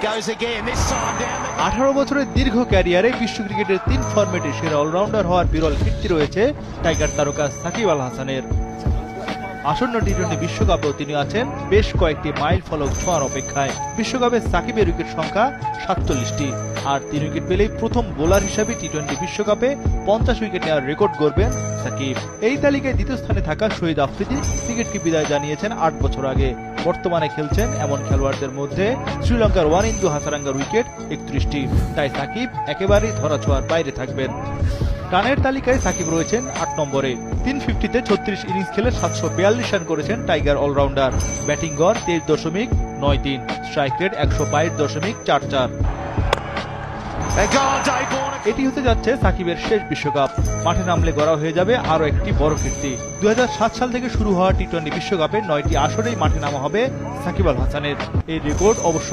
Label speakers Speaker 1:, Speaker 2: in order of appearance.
Speaker 1: 18 বছরের দীর্ঘ ক্যারিয়ারে বিশ্ব ক্রিকেটের 3 ফরম্যাটে সেরা অলরাউন্ডার হওয়ার বিরল কীর্তি রয়েছে টাইগার তারকা সাকিব আল হাসানের। আসন্ন টি-20 বিশ্বকাপেও তিনি আছেন বেশ কয়েকটি মাইল ফলক ছোঁয়ার অপেক্ষায়। বিশ্বকাপে সাকিবের উইকেট সংখ্যা 47টি, আর 3 উইকেট পেলেই প্রথম বোলার হিসেবে টি-20 বিশ্বকাপে 50 উইকেট নেওয়ার রেকর্ড গড়বেন সাকিব। এই তালিকায় দ্বিতীয় স্থানে থাকা শহীদ আফ্রিদি ক্রিকেটকে বিদায় জানিয়েছেন 8 বছর আগে। বর্তমানে খেলছেন এমন খেলোয়াড়দের মধ্যে শ্রীলঙ্কার ওয়ানিন্দু হাসারাঙ্গার উইকেট 31টি, তাই সাকিব একেবারেই ধরাছোঁয়ার বাইরে থাকবেন। রানের তালিকায় সাকিব রয়েছেন 8 নম্বরে। 350তে 36 ইনিংস খেলে 742 রান করেছেন টাইগার অলরাউন্ডার। ব্যাটিং গড় 23.93, স্ট্রাইক রেট 122.44। এটি হতে যাচ্ছে সাকিবের শেষ বিশ্বকাপ। মাঠে নামলে গড়া হয়ে যাবে আরো একটি বড় কীর্তি। 2007 সাল থেকে শুরু হওয়া টি-20 বিশ্বকাপে 9টি আসরেই মাঠে নামা হবে সাকিব আল হাসানের। এই রেকর্ড অবশ্য